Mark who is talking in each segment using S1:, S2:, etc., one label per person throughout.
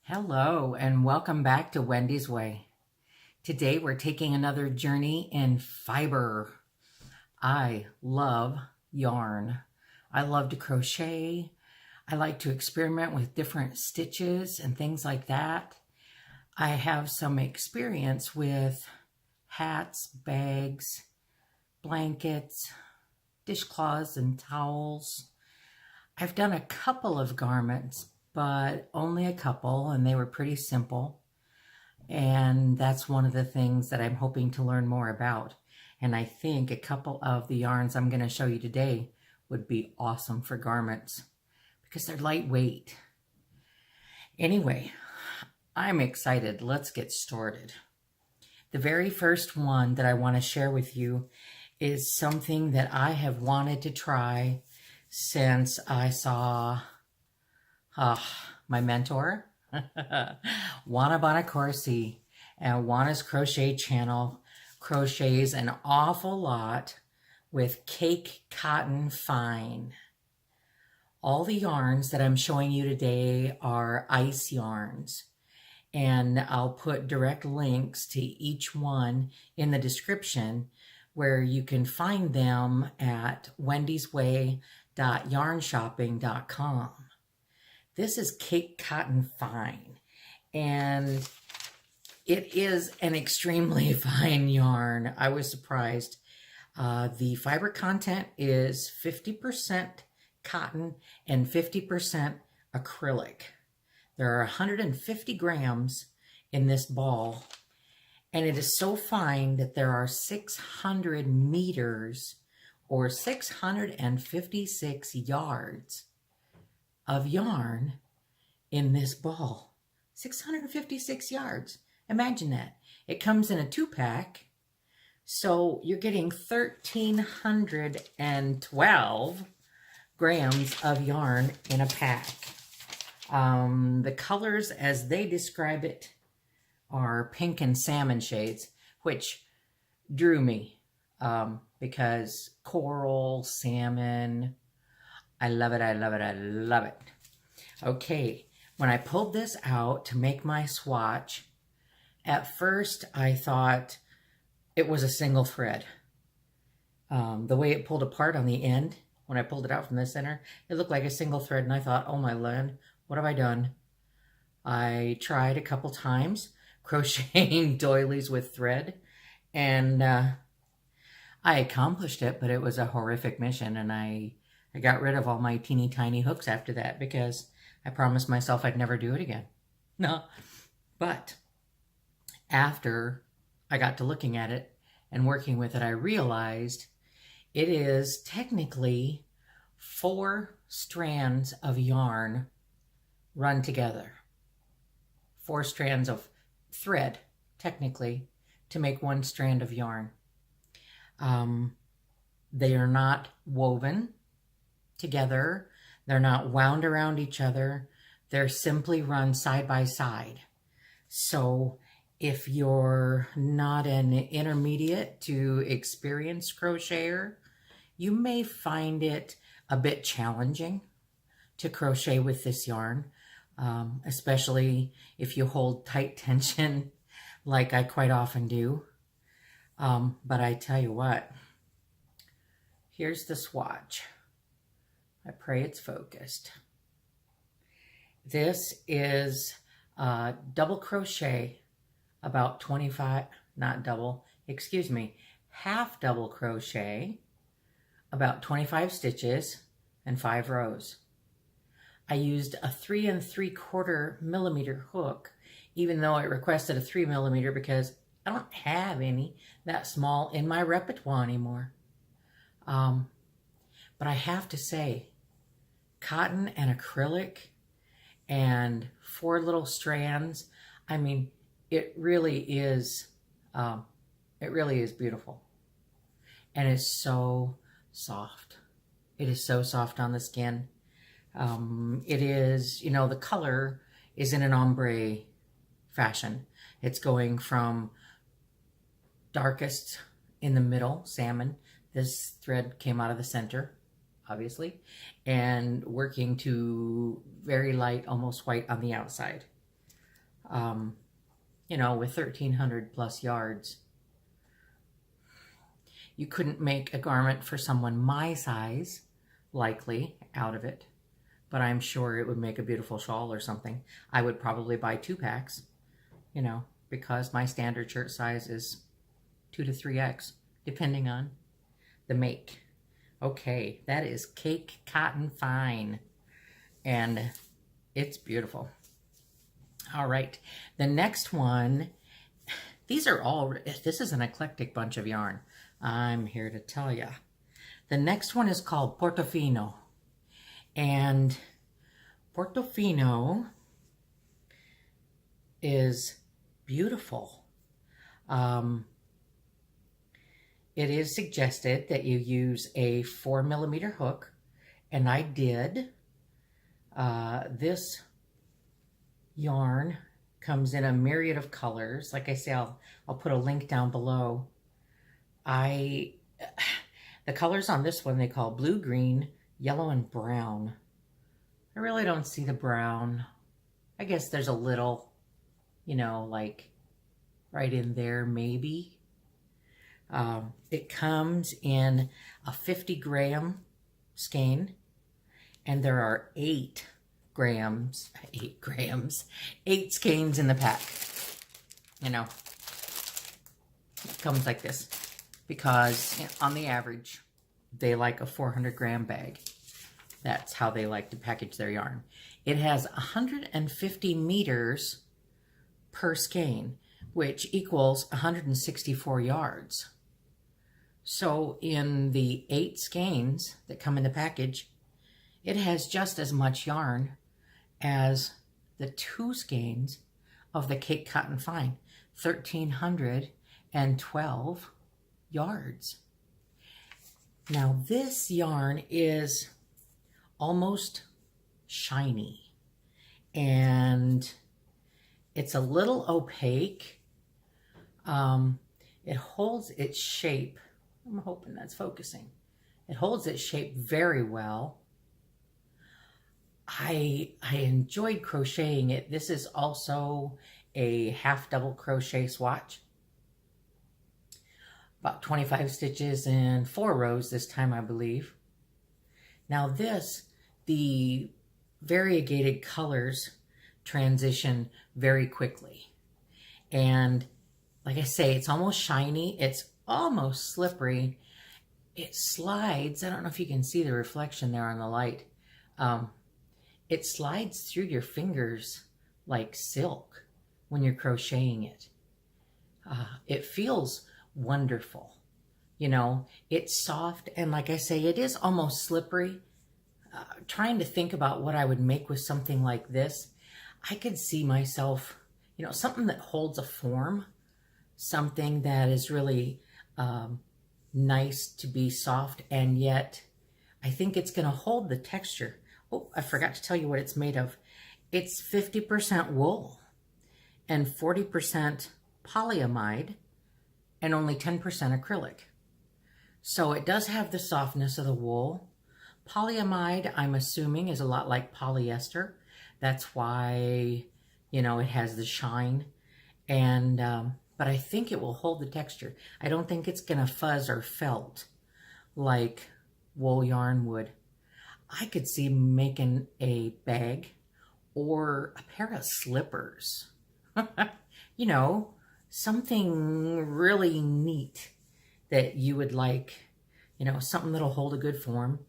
S1: Hello and welcome back to Wendy's Way. Today we're taking another journey in fiber. I love yarn. I love to crochet. I like to experiment with different stitches and things like that. I have some experience with hats, bags, blankets, dishcloths, and towels. I've done a couple of garments, but only a couple, and they were pretty simple. And that's one of the things that I'm hoping to learn more about. And I think a couple of the yarns I'm going to show you today would be awesome for garments because they're lightweight. Anyway, I'm excited. Let's get started. The very first one that I want to share with you is something that I have wanted to try since I saw my mentor, Juana Bonacorsi, and Juana's Crochet Channel crochets an awful lot with cake cotton fine. All the yarns that I'm showing you today are ice yarns, and I'll put direct links to each one in the description where you can find them at wendysway.yarnshopping.com. This is cake cotton fine, and it is an extremely fine yarn. I was surprised. The fiber content is 50% cotton and 50% acrylic. There are 150 grams in this ball, and it is so fine that there are 600 meters or 656 yards of yarn in this ball. 656 yards. Imagine that. It comes in a 2-pack, so you're getting 1,312 grams of yarn in a pack. The colors as they describe it are pink and salmon shades, which drew me because coral, salmon, I love it, I love it, I love it. Okay, when I pulled this out to make my swatch, at first I thought it was a single thread. The way it pulled apart on the end, when I pulled it out from the center, it looked like a single thread, and I thought, oh my land, what have I done? I tried a couple times crocheting doilies with thread, and I accomplished it, but it was a horrific mission, and I got rid of all my teeny tiny hooks after that because I promised myself I'd never do it again. No, but after I got to looking at it and working with it, I realized it is technically 4 strands of yarn run together. 4 strands of thread, technically, to make 1 strand of yarn. They are not woven together. They're not wound around each other. They're simply run side by side. So if you're not an intermediate to experienced crocheter, you may find it a bit challenging to crochet with this yarn, especially if you hold tight tension like I quite often do. But I tell you what, here's the swatch. I pray it's focused. This is double crochet, about 25, not double, excuse me, half double crochet, about 25 stitches and 5 rows. I used a 3 3/4 millimeter hook, even though it requested a 3 millimeter because I don't have any that small in my repertoire anymore. But I have to say, cotton and acrylic and 4 little strands, I mean, it really is beautiful. And it's so soft. It is so soft on the skin. It is, you know, the color is in an ombre fashion. It's going from darkest in the middle, salmon. This thread came out of the center, obviously, and working to very light, almost white on the outside. you know, with 1,300 plus yards. You couldn't make a garment for someone my size, likely, out of it. But I'm sure it would make a beautiful shawl or something. I would probably buy 2 packs, you know, because my standard shirt size is 2 to 3X, depending on the make. Okay, that is Cake Cotton Fine, and it's beautiful. All right, the next one, this is an eclectic bunch of yarn. I'm here to tell you. The next one is called Portofino, and Portofino is beautiful. It is suggested that you use a 4mm hook, and I did. This yarn comes in a myriad of colors. Like I say, I'll put a link down below. The colors on this one they call blue, green, yellow, and brown. I really don't see the brown. I guess there's a little, you know, like right in there maybe. It comes in a 50-gram skein, and there are 8 skeins in the pack. You know, it comes like this because on the average, they like a 400-gram bag. That's how they like to package their yarn. It has 150 meters per skein, which equals 164 yards. So in the 8 skeins that come in the package, it has just as much yarn as the 2 skeins of the Cake Cotton Fine, 1,312 yards. Now this yarn is almost shiny, and it's a little opaque. It holds its shape. I'm hoping that's focusing. It holds its shape very well. I enjoyed crocheting it. This is also a half double crochet swatch. About 25 stitches and 4 rows this time, I believe. Now the variegated colors transition very quickly. And like I say, it's almost shiny. It's almost slippery. It slides. I don't know if you can see the reflection there on the light. It slides through your fingers like silk when you're crocheting it. It feels wonderful. You know, it's soft, and like I say, it is almost slippery. Trying to think about what I would make with something like this, I could see myself, you know, something that holds a form, something that is really nice to be soft, and yet I think it's going to hold the texture. Oh, I forgot to tell you what it's made of. It's 50% wool and 40% polyamide and only 10% acrylic. So it does have the softness of the wool. Polyamide, I'm assuming, is a lot like polyester. That's why, you know, it has the shine. And but I think it will hold the texture. I don't think it's going to fuzz or felt like wool yarn would. I could see making a bag or a pair of slippers. You know, something really neat that you would like, you know, something that'll hold a good form.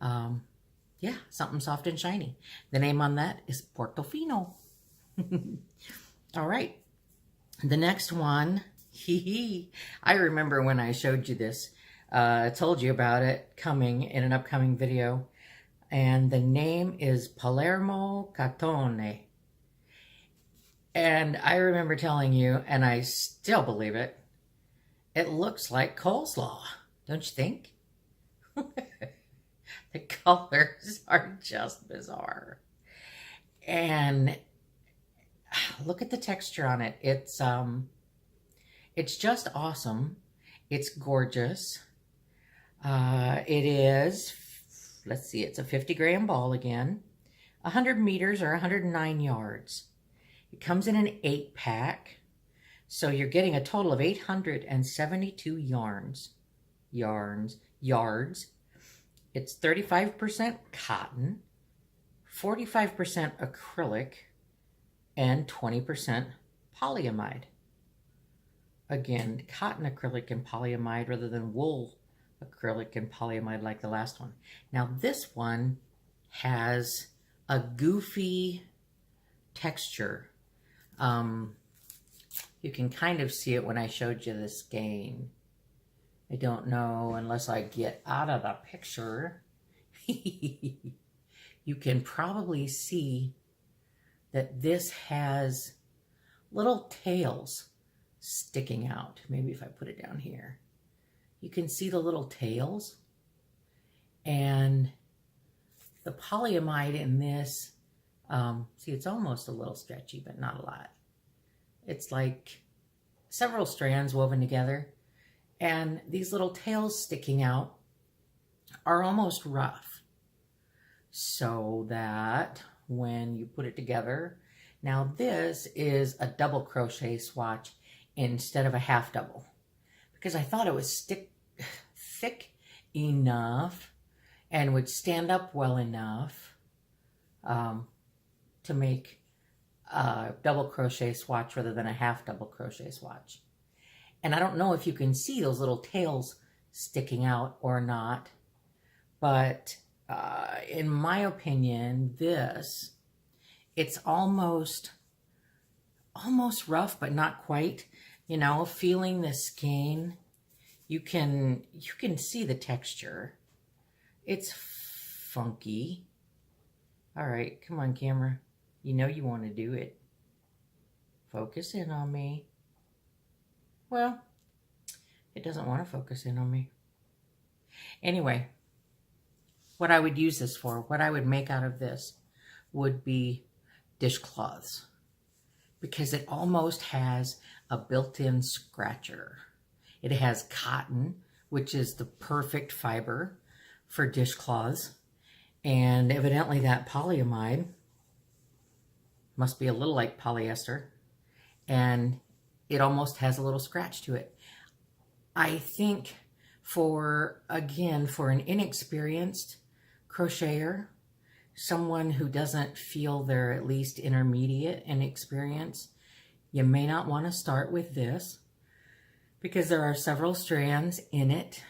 S1: Yeah, something soft and shiny. The name on that is Portofino. All right. The next one, I remember when I showed you this, I told you about it coming in an upcoming video, and the name is Palermo Catone. And I remember telling you, and I still believe it, it looks like coleslaw, don't you think? The colors are just bizarre. And look at the texture on it. It's just awesome. It's gorgeous. It is, let's see, it's a 50-gram ball again. 100 meters or 109 yards. It comes in an 8-pack. So you're getting a total of 872 yards. It's 35% cotton, 45% acrylic, and 20% polyamide. Again, cotton, acrylic, and polyamide rather than wool, acrylic, and polyamide like the last one. Now this one has a goofy texture. You can kind of see it when I showed you the skein. I don't know unless I get out of the picture. You can probably see that this has little tails sticking out. Maybe if I put it down here. You can see the little tails. And the polyamide in this, see, it's almost a little stretchy, but not a lot. It's like several strands woven together, and these little tails sticking out are almost rough, so that when you put it together, now this is a double crochet swatch instead of a half double, because I thought it was thick enough and would stand up well enough to make a double crochet swatch rather than a half double crochet swatch. And I don't know if you can see those little tails sticking out or not, but in my opinion, it's almost rough, but not quite. You know, feeling the skein, you can see the texture. It's funky. All right, come on, camera. You know you want to do it. Focus in on me. Well, it doesn't want to focus in on me. Anyway, what I would use this for, what I would make out of this would be dishcloths, because it almost has a built-in scratcher. It has cotton, which is the perfect fiber for dishcloths, and evidently that polyamide must be a little like polyester, and it almost has a little scratch to it. I think for an inexperienced crocheter, someone who doesn't feel they're at least intermediate in experience, you may not want to start with this, because there are several strands in it,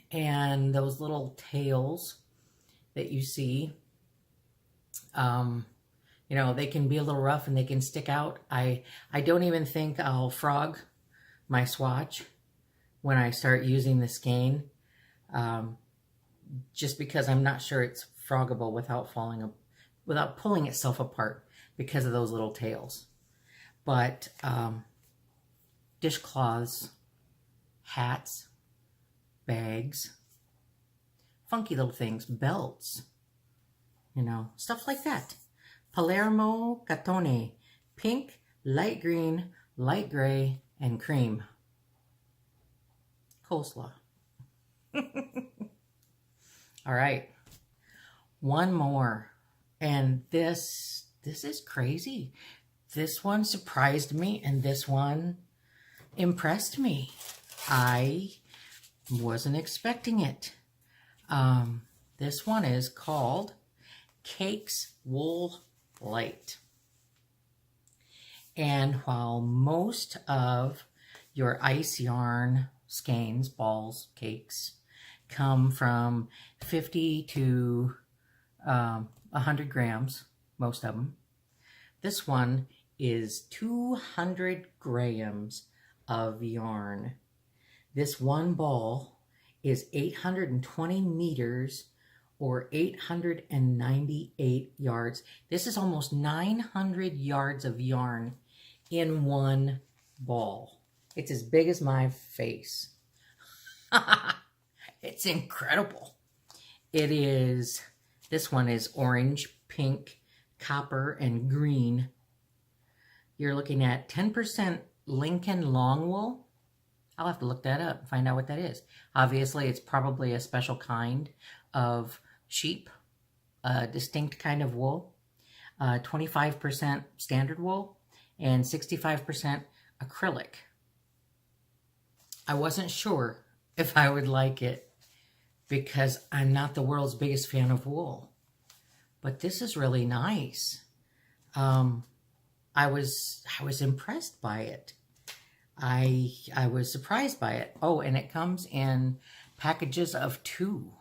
S1: and those little tails that you see, you know, they can be a little rough and they can stick out. I don't even think I'll frog my swatch when I start using the skein, just because I'm not sure it's froggable without pulling itself apart because of those little tails. But dishcloths, hats, bags, funky little things, belts, you know, stuff like that. Palermo Catone, pink, light green, light gray, and cream. Coleslaw. All right, one more, and this is crazy. This one surprised me, and this one impressed me. I wasn't expecting it. This one is called Cakes Wool Light. And while most of your ice yarn skeins, balls, cakes, come from 50 to 100 grams, most of them, this one is 200 grams of yarn. This one ball is 820 meters or 898 yards. This is almost 900 yards of yarn in one ball. It's as big as my face. It's incredible. It is, this one is orange, pink, copper, and green. You're looking at 10% Lincoln long wool. I'll have to look that up and find out what that is. Obviously, it's probably a special kind of sheep, a distinct kind of wool. 25% standard wool, and 65% acrylic. I wasn't sure if I would like it because I'm not the world's biggest fan of wool, but this is really nice. I was impressed by it. I was surprised by it. Oh, and it comes in packages of 2.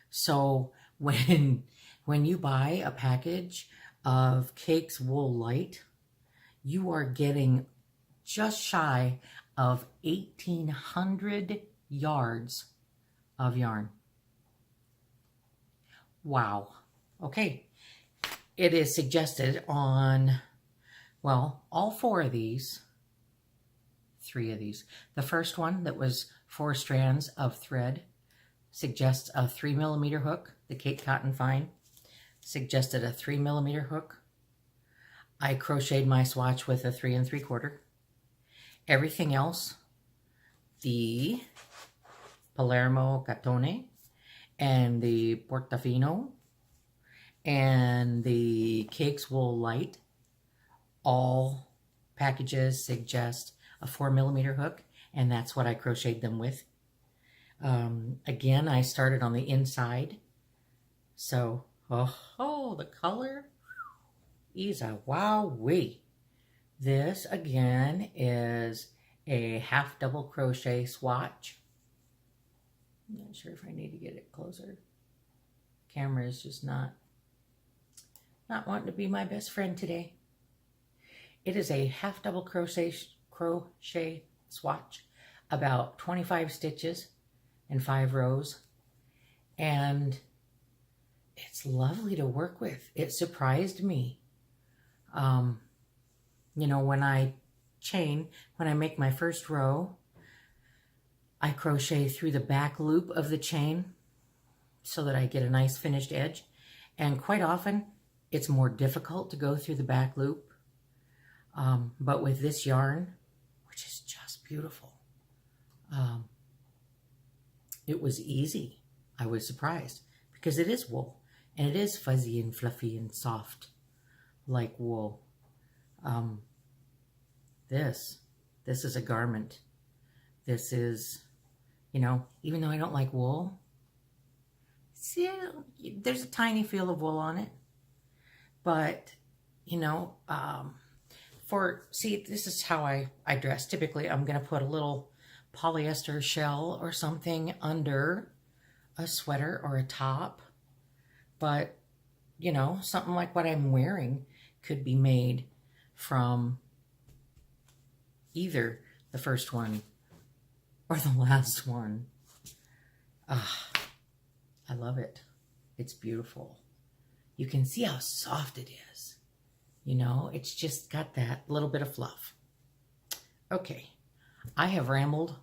S1: So when you buy a package of Cakes Wool Light, you are getting just shy of 1,800 yards of yarn. Wow. Okay. It is suggested on, well, all 4 of these, 3 of these. The first one that was 4 strands of thread suggests a 3mm hook. The Cape Cotton Fine suggested a 3mm hook. I crocheted my swatch with a 3 3/4. Everything else, the Palermo Catone and the Portofino and the Cakes Wool Light, all packages suggest a 4mm hook, and that's what I crocheted them with. Again, I started on the inside. So, oh, the color is a wowee. This, again, is a half double crochet swatch. I'm not sure if I need to get it closer. Camera is just not wanting to be my best friend today. It is a half double crochet swatch, about 25 stitches and 5 rows, and it's lovely to work with. It surprised me. You know, when I make my first row, I crochet through the back loop of the chain so that I get a nice finished edge. And quite often, it's more difficult to go through the back loop. But with this yarn, which is just beautiful, it was easy. I was surprised because it is wool, and it is fuzzy and fluffy and soft like wool. This is a garment. This is, you know, even though I don't like wool, see, there's a tiny feel of wool on it. But, you know, this is how I dress. Typically, I'm going to put a little polyester shell or something under a sweater or a top. But, you know, something like what I'm wearing could be made from either the first one or the last one. I love it. It's beautiful. You can see how soft it is. You know, it's just got that little bit of fluff. Okay, I have rambled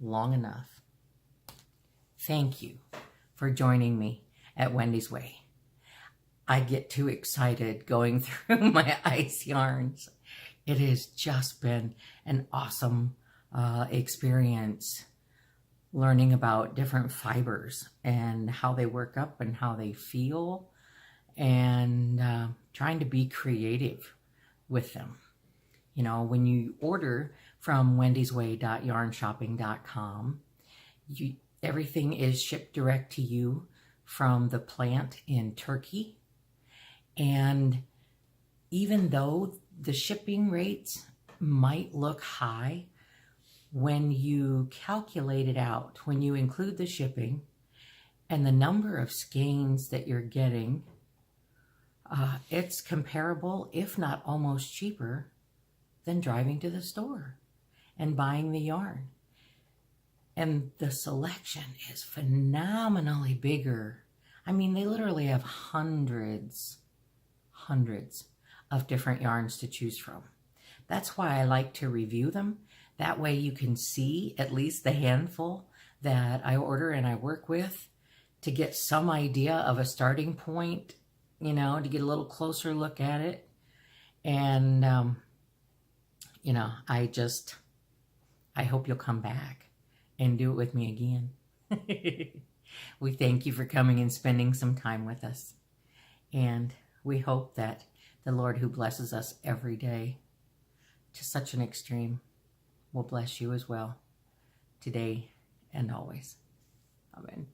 S1: long enough. Thank you for joining me at Wendy's Way. I get too excited going through my ice yarns. It has just been an awesome experience learning about different fibers and how they work up and how they feel, and trying to be creative with them. You know, when you order from wendysway.yarnshopping.com, everything is shipped direct to you from the plant in Turkey. And even though the shipping rates might look high, when you calculate it out, when you include the shipping and the number of skeins that you're getting, it's comparable, if not almost cheaper, than driving to the store and buying the yarn. And the selection is phenomenally bigger. I mean, they literally have hundreds of different yarns to choose from. That's why I like to review them. That way you can see at least the handful that I order and I work with to get some idea of a starting point, you know, to get a little closer look at it. And, you know, I hope you'll come back and do it with me again. We thank you for coming and spending some time with us. And we hope that the Lord, who blesses us every day, to such an extreme will bless you as well, today and always. Amen.